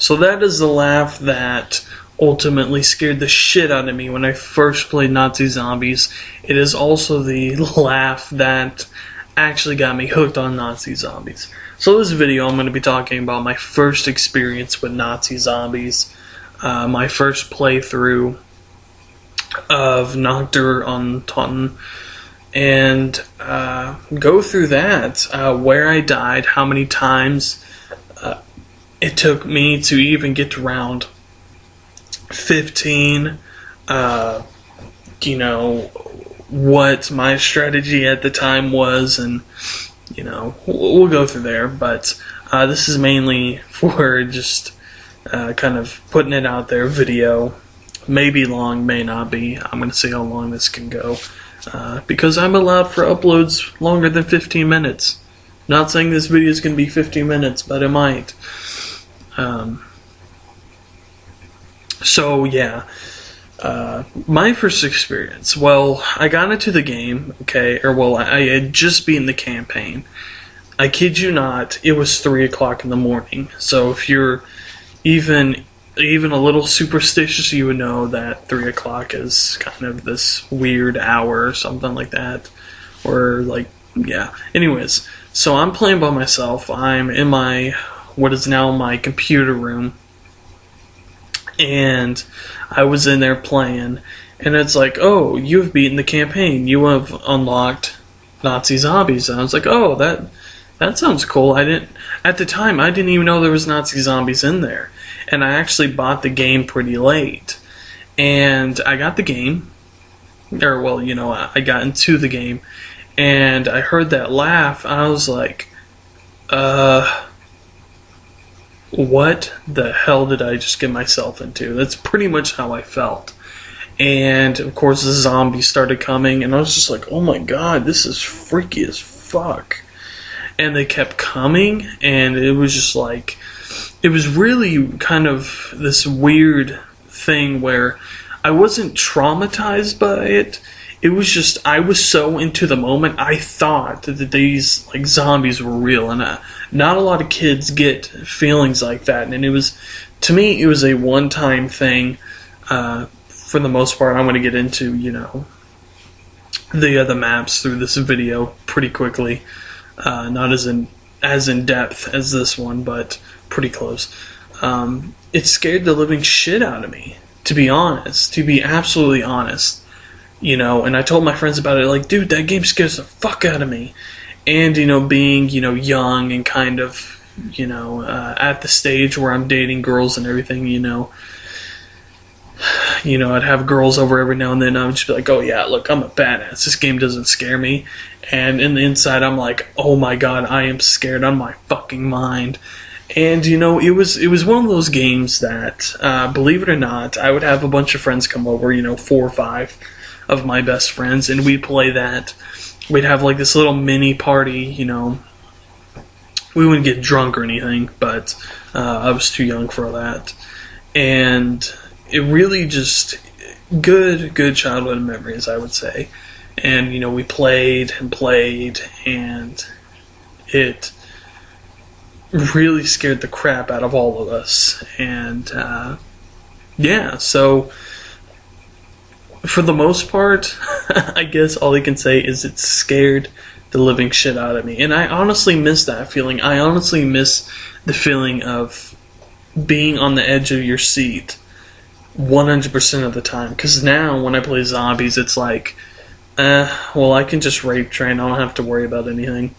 So that is the laugh that ultimately scared the shit out of me when I first played Nazi Zombies. It is also the laugh that actually got me hooked on Nazi Zombies. So this video I'm going to be talking about my first experience with Nazi Zombies, my first playthrough of Noctur Untoten, and go through that, where I died, how many times it took me to even get to round 15, what my strategy at the time was, and we'll go through there, but this is mainly for just kind of putting it out there. Video may be long, may not be. I'm going to see how long this can go, because I'm allowed for uploads longer than 15 minutes. Not saying this video is going to be 15 minutes, but it might. So yeah, my first experience. Well, I got into the game, I had just beaten the campaign. I kid you not, it was 3 o'clock in the morning. So if you're even a little superstitious, you would know that 3 o'clock is kind of this weird hour or something like that. Or yeah. Anyways, so I'm playing by myself. I'm in what is now my computer room. And I was in there playing, and it's like, oh, you have beaten the campaign. You have unlocked Nazi Zombies. And I was like, oh, that sounds cool. At the time, I didn't even know there was Nazi Zombies in there. And I actually bought the game pretty late. And I got the game, I got into the game, and I heard that laugh, and I was like, what the hell did I just get myself into? That's pretty much how I felt. And of course the zombies started coming, and I was just like, oh my god, this is freaky as fuck. And they kept coming, and it was just like, it was really kind of this weird thing where I wasn't traumatized by it. It was just, I was so into the moment, I thought that these zombies were real, and not a lot of kids get feelings like that. And it was, to me, it was a one-time thing. For the most part, I'm going to get into, the other maps through this video pretty quickly. Not as in depth as this one, but pretty close. It scared the living shit out of me, to be honest, to be absolutely honest. And I told my friends about it, dude, that game scares the fuck out of me. And, being, young and kind of, at the stage where I'm dating girls and everything, I'd have girls over every now and then. I would just be like, oh yeah, look, I'm a badass. This game doesn't scare me. And in the inside, I'm like, oh my god, I am scared on my fucking mind. And, it was one of those games that, believe it or not, I would have a bunch of friends come over, 4 or 5 of my best friends, and we'd play that. We'd have this little mini party, we wouldn't get drunk or anything, but I was too young for that. And it really just, good childhood memories, I would say. And, we played, and it really scared the crap out of all of us. And, yeah, so for the most part, I guess all I can say is it scared the living shit out of me. And I honestly miss that feeling. I honestly miss the feeling of being on the edge of your seat 100% of the time. Because now, when I play zombies, it's like, I can just rape train. I don't have to worry about anything.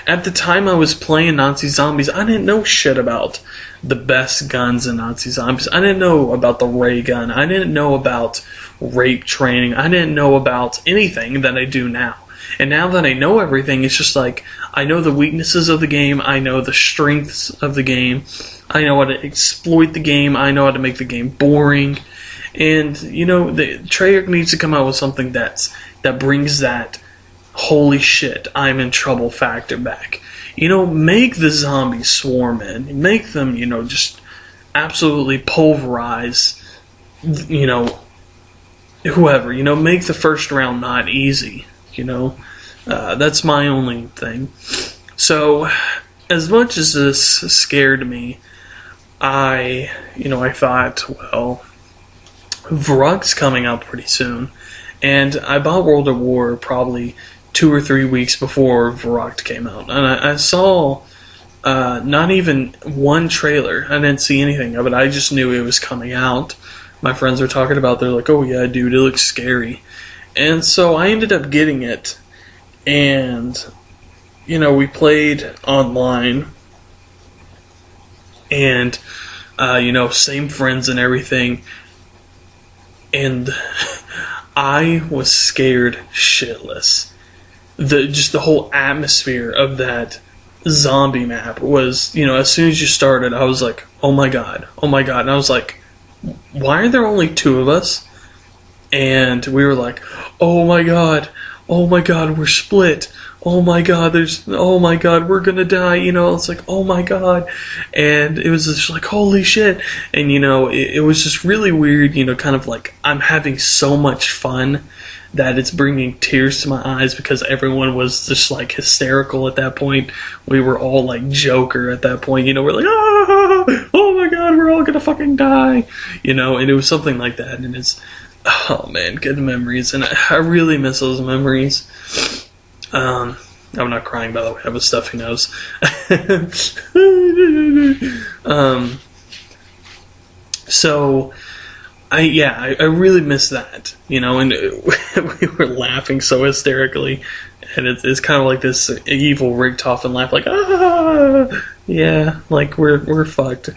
At the time I was playing Nazi Zombies, I didn't know shit about the best guns in Nazi Zombies. I didn't know about the ray gun. I didn't know about rape training. I didn't know about anything that I do now. And now that I know everything, it's just I know the weaknesses of the game. I know the strengths of the game. I know how to exploit the game. I know how to make the game boring. And, the Treyarch needs to come out with something that brings that holy shit, I'm in trouble factor back. Make the zombies swarm in. Make them, just absolutely pulverize, whoever. Make the first round not easy. That's my only thing. So, as much as this scared me, I thought, well, Vrug's coming out pretty soon, and I bought World at War probably 2 or 3 weeks before Vrug came out, and I saw not even one trailer. I didn't see anything of it. I just knew it was coming out. My friends were talking about. They're like, "Oh yeah, dude, it looks scary," and so I ended up getting it, and we played online, and same friends and everything. And I was scared shitless. The whole atmosphere of that zombie map was, as soon as you started, I was like, oh my god. And I was like, why are there only two of us? And we were like, oh my god, we're split. Oh my god, we're gonna die, it's like, oh my god. And it was just like, holy shit. And it was just really weird, kind of like, I'm having so much fun that it's bringing tears to my eyes because everyone was just like hysterical at that point. We were all like Joker at that point, we're like, oh my god, we're all gonna fucking die, and it was something like that. And it's, oh man, good memories. And I really miss those memories. I'm not crying, by the way. I have a stuffy nose. So, I really miss that, and we were laughing so hysterically, and it's kind of like this evil Richtofen laugh, like, yeah, like we're fucked.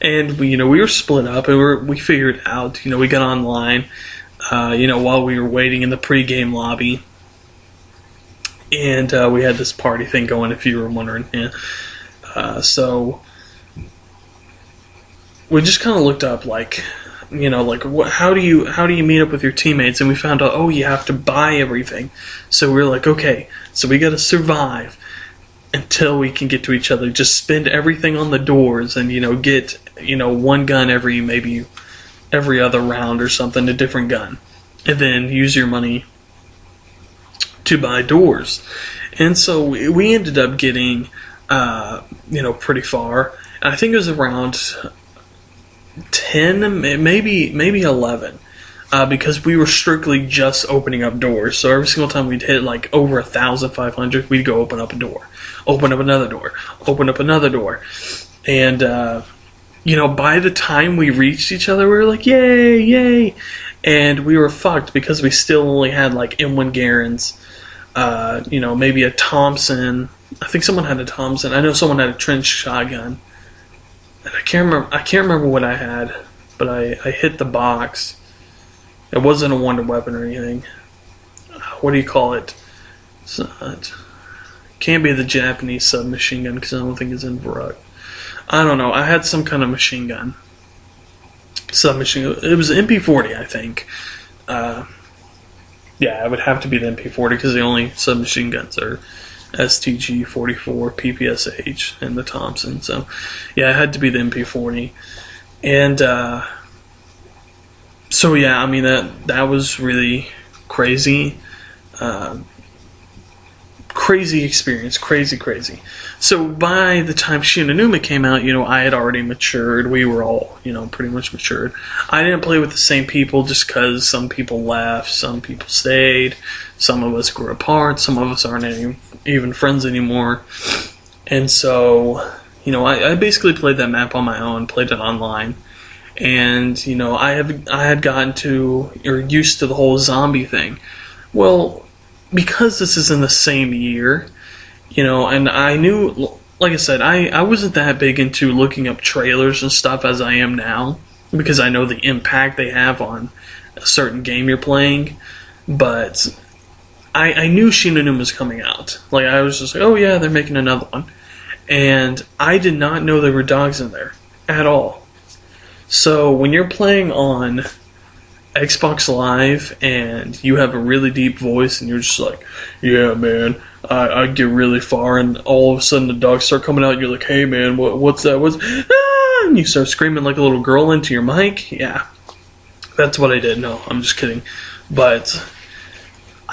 And we were split up, and we figured it out. We got online, while we were waiting in the pregame lobby. And we had this party thing going, if you were wondering. Yeah. So we just kind of looked up, like, how do you meet up with your teammates? And we found out, you have to buy everything. So we were like, okay, so we got to survive until we can get to each other. Just spend everything on the doors, and get one gun maybe every other round or something, a different gun, and then use your money to buy doors. And so we ended up getting pretty far. I think it was around 10, maybe 11, because we were strictly just opening up doors. So every single time we'd hit like over 1,500, we'd go open up a door, open up another door, open up another door. And by the time we reached each other, we were like, yay. And we were fucked because we still only had like M1 Garens, maybe a Thompson. I think someone had a Thompson. I know someone had a trench shotgun. And I can't remember what I had, but I hit the box. It wasn't a wonder weapon or anything. What do you call it? It can't be the Japanese submachine gun because I don't think it's in Vrug. I don't know. I had some kind of machine gun. Submachine. It was MP40, I think. Yeah, it would have to be the MP40 because the only submachine guns are STG 44, PPSH, and the Thompson. So, yeah, it had to be the MP40. And, so yeah, I mean, that was really crazy. Crazy experience. Crazy. So by the time Shinonuma came out, I had already matured. We were all, pretty much matured. I didn't play with the same people just because some people left, some people stayed, some of us grew apart, some of us aren't even friends anymore. And so, I basically played that map on my own, played it online. And, I had gotten to, or used to the whole zombie thing. Well, because this is in the same year, and I knew, like I said, I wasn't that big into looking up trailers and stuff as I am now, because I know the impact they have on a certain game you're playing, but I knew Shinonuma was coming out. Like, I was just like, oh yeah, they're making another one. And I did not know there were dogs in there at all. So when you're playing on Xbox Live and you have a really deep voice and you're just like, yeah man, I get really far, and all of a sudden the dogs start coming out and you're like, hey man, what's that? And you start screaming like a little girl into your mic. Yeah, that's what I did. No, I'm just kidding. But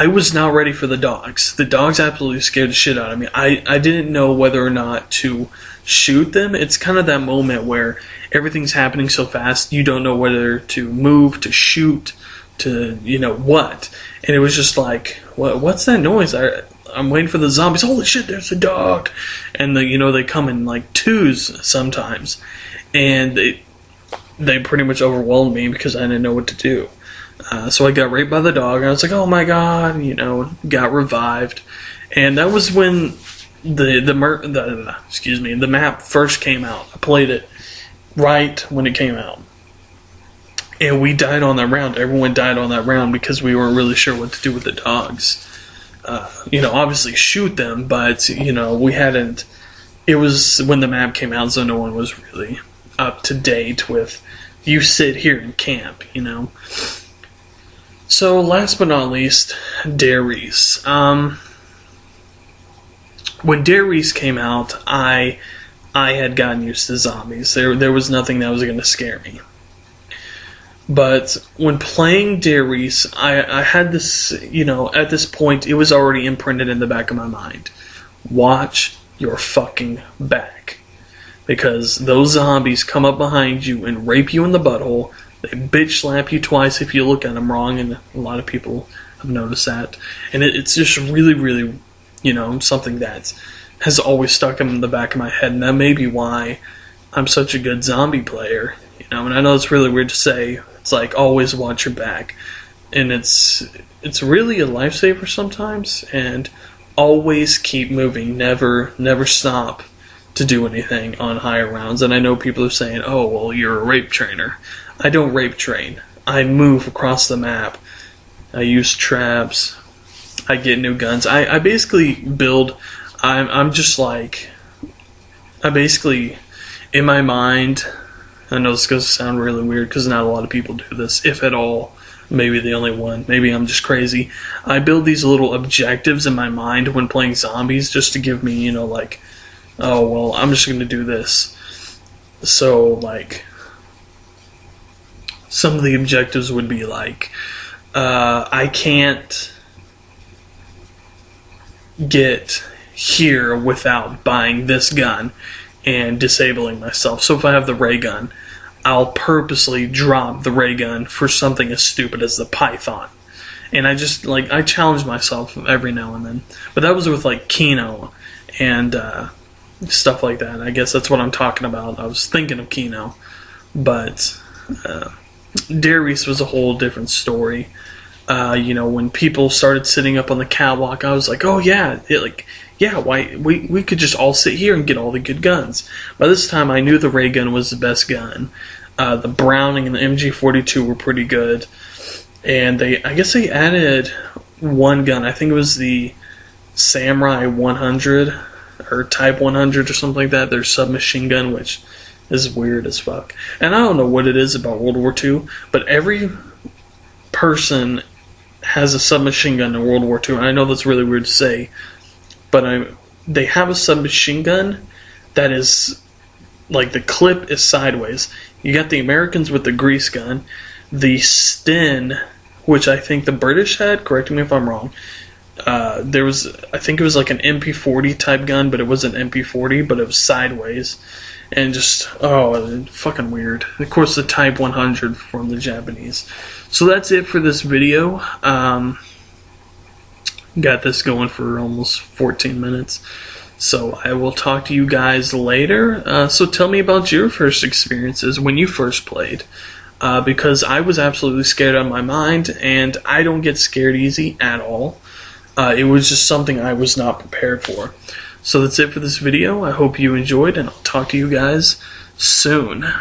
I was not ready for the dogs. The dogs absolutely scared the shit out of me. I didn't know whether or not to shoot them. It's kind of that moment where everything's happening so fast, you don't know whether to move, to shoot, to, what. And it was just like, what's that noise? I'm waiting for the zombies. Holy shit, there's a dog. And they come in like twos sometimes. And they pretty much overwhelmed me because I didn't know what to do. So I got raped by the dog. I was like, oh my god, got revived. And that was when the map first came out. I played it right when it came out. And we died on that round. Everyone died on that round because we weren't really sure what to do with the dogs. Obviously shoot them, but, we hadn't... It was when the map came out, so no one was really up to date with, you sit here and camp, So, last but not least, Dare Reese. When Dare Reese came out, I had gotten used to zombies. There was nothing that was going to scare me. But when playing Dare Reese, I had this, at this point, it was already imprinted in the back of my mind. Watch your fucking back. Because those zombies come up behind you and rape you in the butthole. They bitch slap you twice if you look at them wrong, and a lot of people have noticed that. And it's just really, really, something that has always stuck in the back of my head, and that may be why I'm such a good zombie player. And I know it's really weird to say. It's like, always watch your back. And it's really a lifesaver sometimes, and always keep moving. Never stop to do anything on higher rounds. And I know people are saying, oh, well, you're a rape trainer. I don't rape train. I move across the map. I use traps. I get new guns. I basically build... I'm just like... I basically, in my mind... I know this is going to sound really weird because not a lot of people do this, if at all. Maybe the only one. Maybe I'm just crazy. I build these little objectives in my mind when playing zombies just to give me, like... Oh, well, I'm just going to do this. So, like... Some of the objectives would be like, I can't get here without buying this gun and disabling myself. So if I have the ray gun, I'll purposely drop the ray gun for something as stupid as the Python. And I just, I challenge myself every now and then. But that was with, Kino and stuff like that. I guess that's what I'm talking about. I was thinking of Kino. But... Dare Reese was a whole different story. When people started sitting up on the catwalk, I was like, oh yeah, why we could just all sit here and get all the good guns. By this time, I knew the ray gun was the best gun. The Browning and the MG42 were pretty good, and I guess they added one gun. I think it was the Samurai 100 or Type 100 or something like that. Their submachine gun, which is weird as fuck. And I don't know what it is about World War II, but every person has a submachine gun in World War II. And I know that's really weird to say, but they have a submachine gun that is, the clip is sideways. You got the Americans with the grease gun, the Sten, which I think the British had, correct me if I'm wrong. I think it was like an MP40 type gun, but it wasn't MP40, but it was sideways. And just, fucking weird. Of course, the Type 100 from the Japanese. So that's it for this video. Got this going for almost 14 minutes. So I will talk to you guys later. So tell me about your first experiences when you first played. Because I was absolutely scared out of my mind, and I don't get scared easy at all. It was just something I was not prepared for. So that's it for this video. I hope you enjoyed, and I'll talk to you guys soon.